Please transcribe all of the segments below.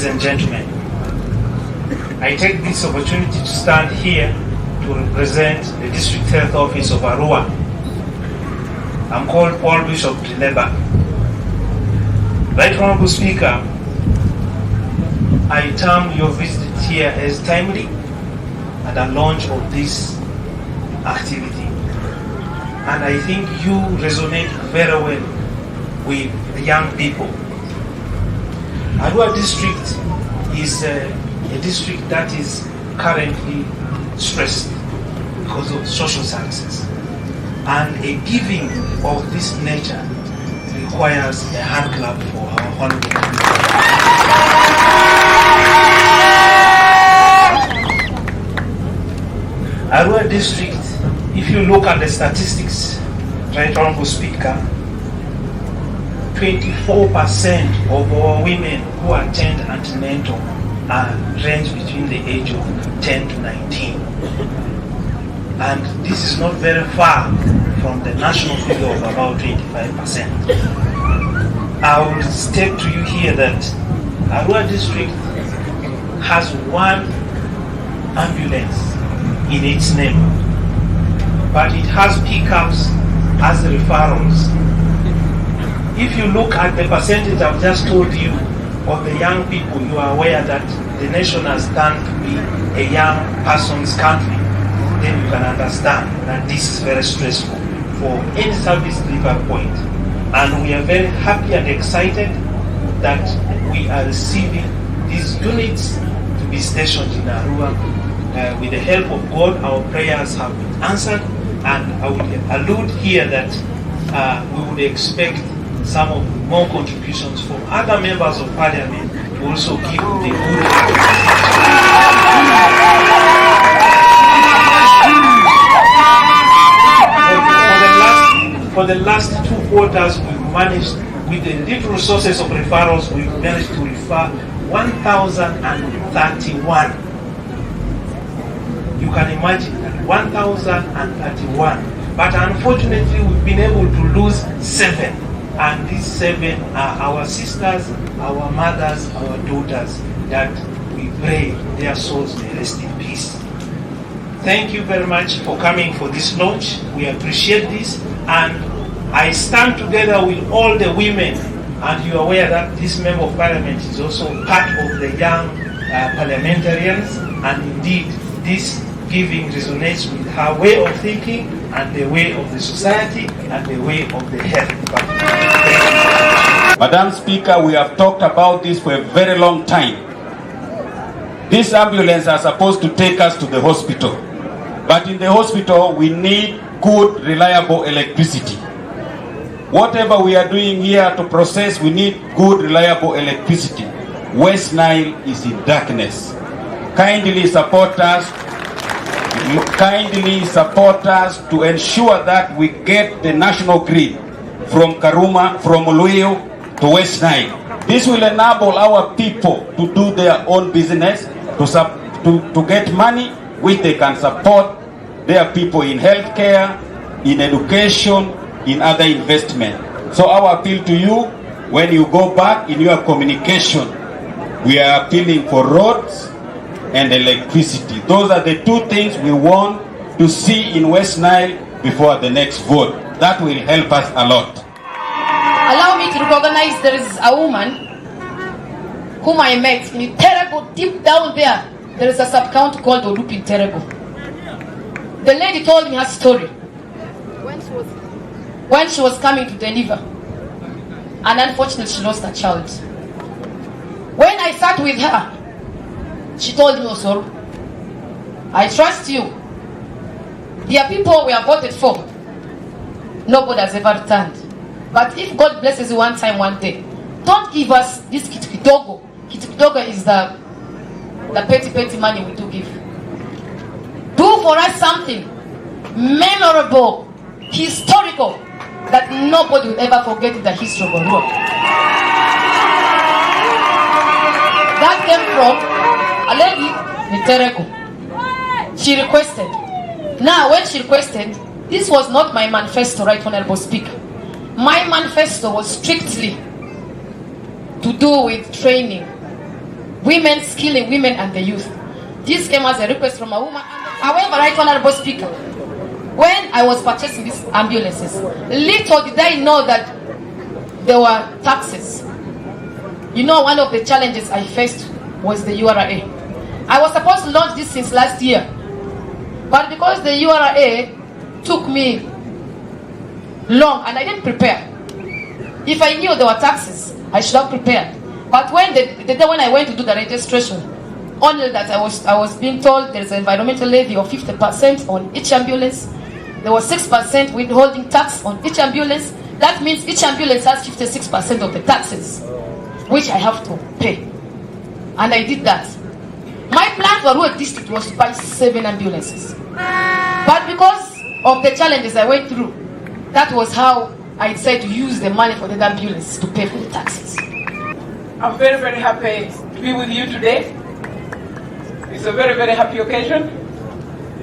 ladies and gentlemen, I take this opportunity to stand here to represent the District Health Office of Arua. I'm called Paul Bishop Trileba. Right Honorable Speaker, I term your visit here as timely at the launch of this activity. And I think you resonate very well with the young people. Arua district is a district that is currently stressed because of social services. And a giving of this nature requires a hand clap for our honorable. Arua district, if you look at the statistics, right honorable speaker, 24% of our women who attend antenatal range between the age of 10 to 19. And this is not very far from the national figure of about 25%. I will state to you here that Arua district has one ambulance in its name, but it has pickups as referrals. If you look at the percentage I've just told you of the young people, you are aware that the nation has turned to be a young person's country, then you can understand that this is very stressful for any service delivery point. And we are very happy and excited that we are receiving these units to be stationed in Arua. With the help of God, our prayers have been answered, and I would allude here that we would expect some of more contributions from other members of parliament to also give the good for the last 2 quarters. We managed, with the little resources of referrals, we managed to refer 1,031. You can imagine that, 1,031. But unfortunately, we've been able to lose 7. And these 7 are our sisters, our mothers, our daughters, that we pray their souls may rest in peace. Thank you very much for coming for this launch. We appreciate this, and I stand together with all the women, and you are aware that this member of parliament is also part of the young parliamentarians, and indeed this giving resonates with her way of thinking and the way of the society and the way of the health department. Madam Speaker, we have talked about this for a very long time. These ambulances are supposed to take us to the hospital. But in the hospital, we need good, reliable electricity. Whatever we are doing here to process, we need good, reliable electricity. West Nile is in darkness. Kindly support us to ensure that we get the national grid from Karuma, from Luyo to West Nile. This will enable our people to do their own business, to get money which they can support their people in healthcare, in education, in other investment. So our appeal to you, when you go back in your communication, we are appealing for roads and electricity. Those are the 2 things we want to see in West Nile before the next vote. That will help us a lot. Allow me to recognize there is a woman whom I met in Terego, deep down there. There is a sub-county called Olupi in Terego. The lady told me her story when she was coming to deliver, and unfortunately she lost her child. When I sat with her, she told me, Osoru, I trust you. There are people we have voted for. Nobody has ever returned. But if God blesses you one time, one day, don't give us this kitkidogo. Kitkidogo is the petty money we do give. Do for us something memorable, historical, that nobody will ever forget in the history of Arua. That came from a lady in Terego. She requested. Now, when she requested, this was not my manifesto, right, Honorable Speaker. My manifesto was strictly to do with training, women, skilling women and the youth. This came as a request from a woman. However, Right Honorable Speaker, when I was purchasing these ambulances, little did I know that there were taxes. You know, one of the challenges I faced was the URA. I was supposed to launch this since last year, but because the URA took me long and I didn't prepare. If I knew there were taxes, I should have prepared. But when the day when I went to do the registration, only that I was being told there's an environmental levy of 50% on each ambulance. There was 6% withholding tax on each ambulance. That means each ambulance has 56% of the taxes, which I have to pay. And I did that. My plan for Arua district was to buy 7 ambulances. But because of the challenges I went through, that was how I decided to use the money for the ambulance to pay for the taxes. I'm very, very happy to be with you today. It's a very, very happy occasion.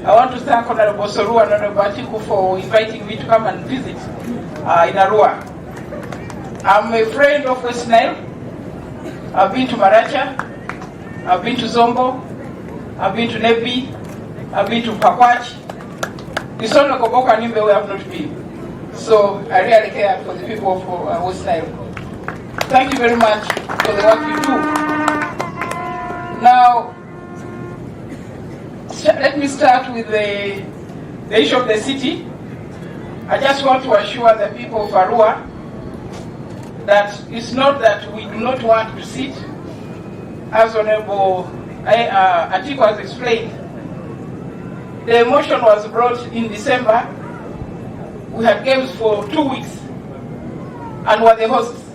I want to thank Honorable Osoru and Honorable Atiku for inviting me to come and visit in Arua. I'm a friend of West Nile. I've been to Maracha, I've been to Zombo, I've been to Nebi, I've been to Pakwach. It's only Koboka and Nimbe we have not been. So I really care for the people of West Nile. Thank you very much for the work you do. Now, let me start with the issue of the city. I just want to assure the people of Arua that it's not that we do not want to sit. As Honorable Atiku has explained, the motion was brought in December. We had games for 2 weeks and were the hosts.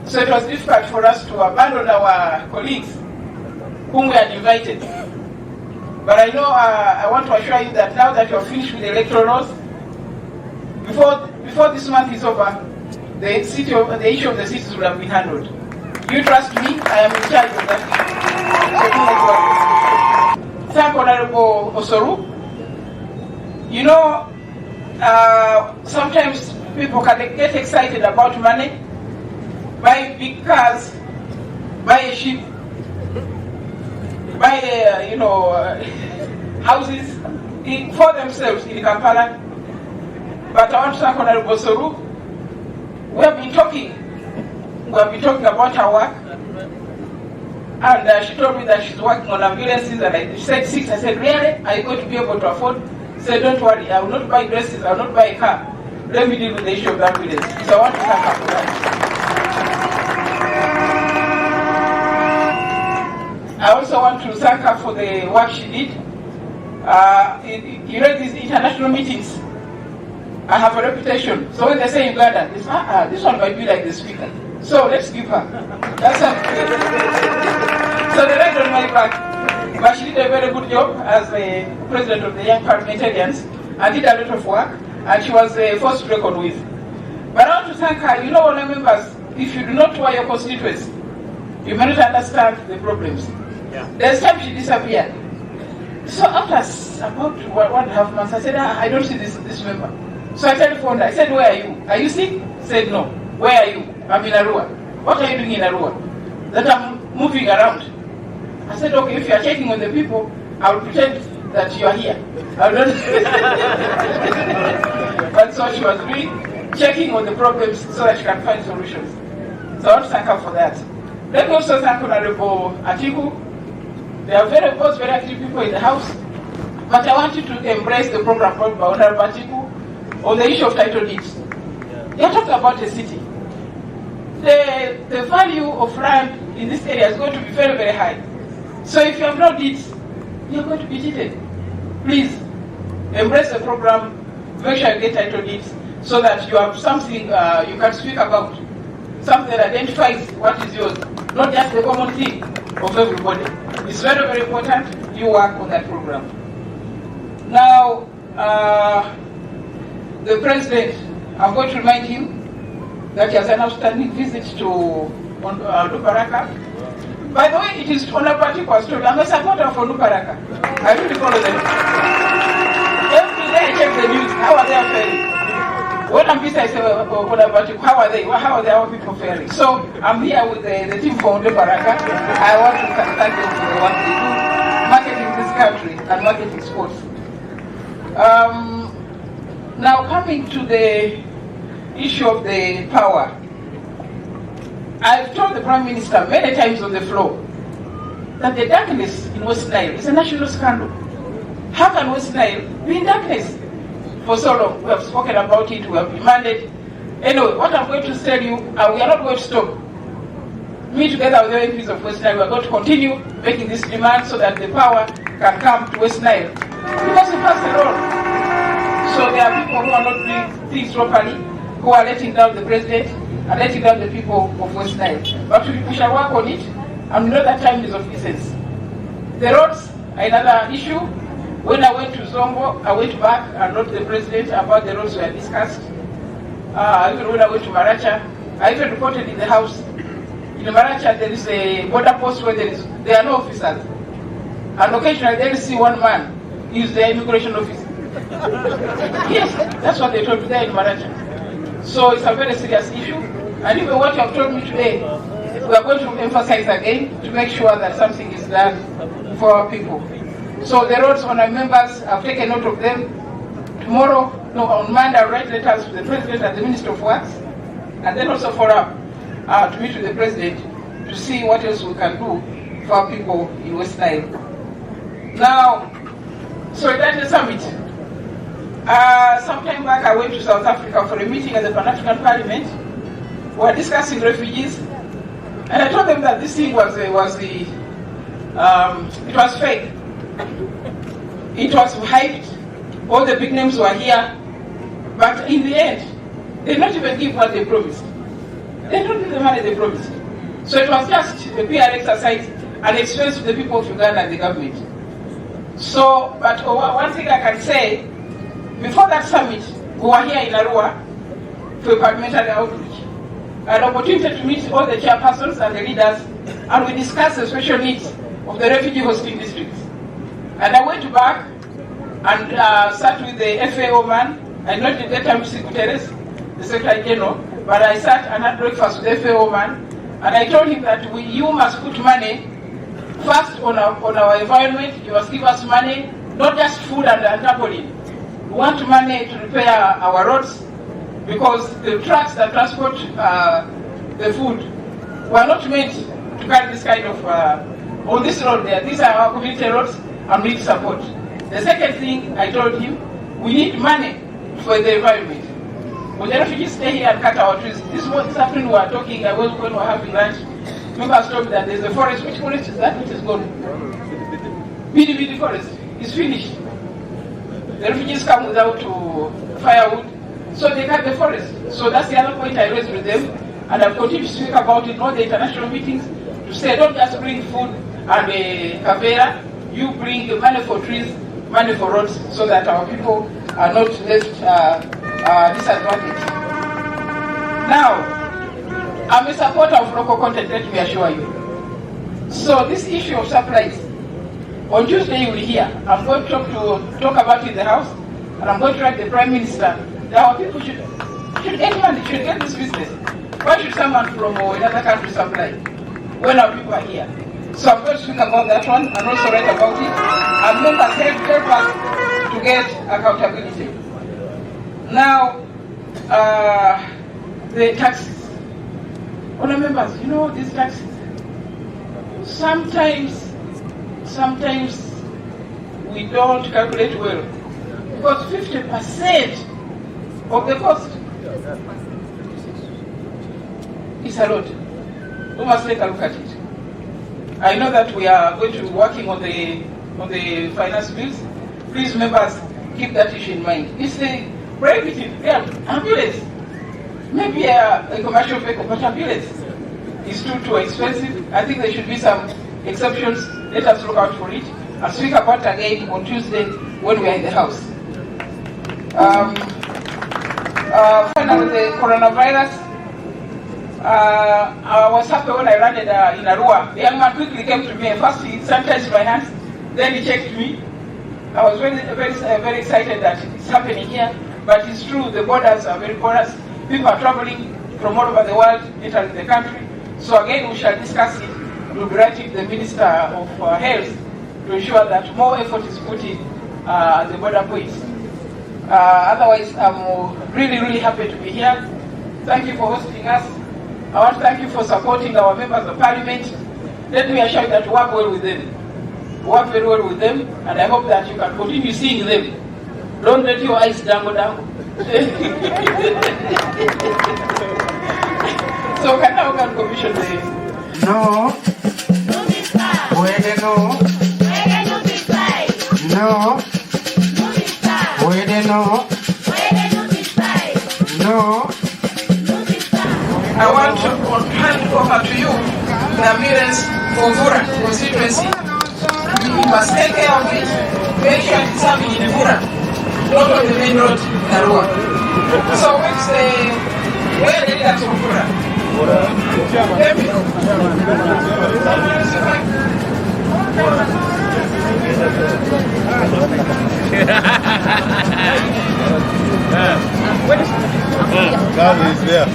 So it was difficult for us to abandon our colleagues whom we had invited. But I know, I want to assure you that now that you are finished with the electoral laws, before this month is over, the issue of the cities will have been handled. You trust me, I am in charge of that. So thank Honorable Osoru. You know, sometimes people can get excited about money, buy big cars, buy a ship, buy houses for themselves in Kampala. But I want to thank Honorable Osoru. We have been talking about her work, and she told me that she's working on ambulances, and I said 6. I said, really? Are you going to be able to afford? She said, don't worry, I will not buy dresses, I will not buy a car. Let me deal with the issue of the ambulance. So I want to thank her for that. I also want to thank her for the work she did. You know, these international meetings, I have a reputation. So when they say Uganda, they say, this one might be like the speaker. So let's give her. That's so they went on my back. But she did a very good job as the president of the Young Parliamentarians and did a lot of work. And she was a force to reckon with. But I want to thank her. You know, all members, if you do not tour your constituents, you may not understand the problems. Yeah. There's time she disappeared. So after about 1.5 months, I said, I don't see this member. So I telephoned her. I said, where are you? Are you sick? She said, no. Where are you? I'm in Arua. What are you doing in Arua? That I'm moving around. I said, okay, if you are checking on the people, I will pretend that you are here. And so she was really checking on the problems so that she can find solutions. So I want to thank her for that. Let me also thank Honorable Atiku. There are both very active people in the House. But I want you to embrace the program brought by Honorable Atiku on the issue of title deeds. They are talking about a city. The value of land in this area is going to be very, very high. So if you have no deeds, you are going to be cheated. Please, embrace the program, make sure you get title deeds, so that you have something you can speak about. Something that identifies what is yours, not just the common thing of everybody. It's very, very important you work on that program. Now, the President, I'm going to remind him that he has an outstanding visit to Luparaka. By the way, it is Honorable Atiku was told, I'm a supporter of Luparaka. I really follow them. Every day I check the news, how are they faring? When I'm busy, I say, how are they? How are our people faring? So I'm here with the team from Baraka. I want to thank them for the work they do, marketing this country and marketing sports. Now coming to the issue of the power. I've told the Prime Minister many times on the floor that the darkness in West Nile is a national scandal. How can West Nile be in darkness for so long? We have spoken about it, we have demanded. Anyway, what I'm going to tell you, we are not going to stop. Me together with the MPs of West Nile, we are going to continue making this demand so that the power can come to West Nile. Because we pass the law. So there are people who are not doing things properly, who are letting down the president and letting down the people of West Nile. But we shall work on it, and we know that time is of essence. The roads are another issue. When I went to Zongo, I went back and wrote the president about the roads we had discussed. Even when I went to Maracha, I even reported in the house. In Maracha, there is a border post where there are no officers. And occasionally they see one man use the immigration office. Yes, that's what they told me there in Maracha. So it's a very serious issue. And even what you have told me today, we are going to emphasize again to make sure that something is done for our people. So the roads on our members, I've taken note of them. Tomorrow, on Monday, I'll write letters to the President and the Minister of Works, and then also for to meet with the President to see what else we can do for our people in West Nile. Now, Solidarity Summit. Some time back, I went to South Africa for a meeting at the Pan-African Parliament. We were discussing refugees, and I told them that this thing was fake. It was hyped. All the big names were here, but in the end, they did not even give what they promised. They don't give the money they promised. So it was just a PR exercise, an expense to the people of Uganda and the government. So, but one thing I can say, before that summit, we were here in Arua for parliamentary outreach. An opportunity to meet all the chairpersons and the leaders, and we discussed the special needs of the refugee hosting districts. And I went back and sat with the FAO man. I not at that time see Guterres, the Secretary General, but I sat and had breakfast with the FAO man, and I told him that you must put money first on our environment. You must give us money, not just food and tarpaulin. We want money to repair our roads, because the trucks that transport the food were not meant to carry this kind of, on this road there. These are our community roads and we need support. The second thing I told him, we need money for the environment. When the refugees stay here and cut our trees, this afternoon we were talking, when we were having lunch, members told me that there's a forest. Which forest is that? Which is gone? Bidi forest is finished. The refugees come without firewood, so they cut the forest. So that's the other point I raised with them, and I've continued to speak about it in all the international meetings, to say don't just bring food and kavera, you bring money for trees, money for roads, so that our people are not left disadvantaged. Now, I'm a supporter of local content, let me assure you. So this issue of supplies, on Tuesday you will hear, I'm going to talk about it in the House, and I'm going to write the Prime Minister that our people should get money, should get this business. Why should someone from another country supply when our people are here? So I'm going to speak about that one and also write about it, and members help us to get accountability. Now, the taxes. Honourable members, you know these taxes, sometimes we don't calculate well, because 50% of the cost is a lot. We must take a look at it. I know that we are going to be working on the finance bills. Please, members, keep that issue in mind. It's the prohibitive ambulance. Maybe a commercial vehicle, but ambulance is too expensive. I think there should be some exceptions. Let us look out for it and speak about it again on Tuesday when we are in the House. Finally, the coronavirus. I was happy when I landed in Arua. The young man quickly came to me, and first he sanitized my hands, then he checked me. I was very excited that it's happening here. But it's true, the borders are very porous. People are traveling from all over the world, entering the country. So again, we shall discuss it. We'll be writing the Minister of Health to ensure that more effort is put in at the border points. Otherwise, I'm really, really happy to be here. Thank you for hosting us. I want to thank you for supporting our members of parliament. Let me assure you that we work well with them. We work very well with them, and I hope that you can continue seeing them. Don't let your eyes dangle down. So can I can commission the No. Puede no. No. Puede no. No. I want to hand over to you the ambulance for Vura constituency. You must take care of it. Make sure it's happening in Vura, not on the main road, Arua. So where did that from Vura? Let me know. God is there.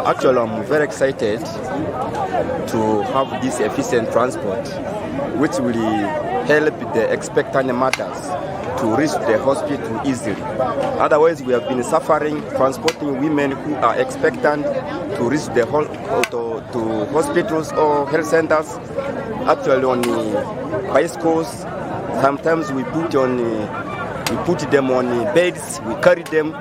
Actually, I'm very excited to have this efficient transport, which will help the expectant mothers to reach the hospital easily. Otherwise, we have been suffering transporting women who are expectant to reach the to hospitals or health centers. Actually, on bicycles, sometimes we put them on beds, we carry them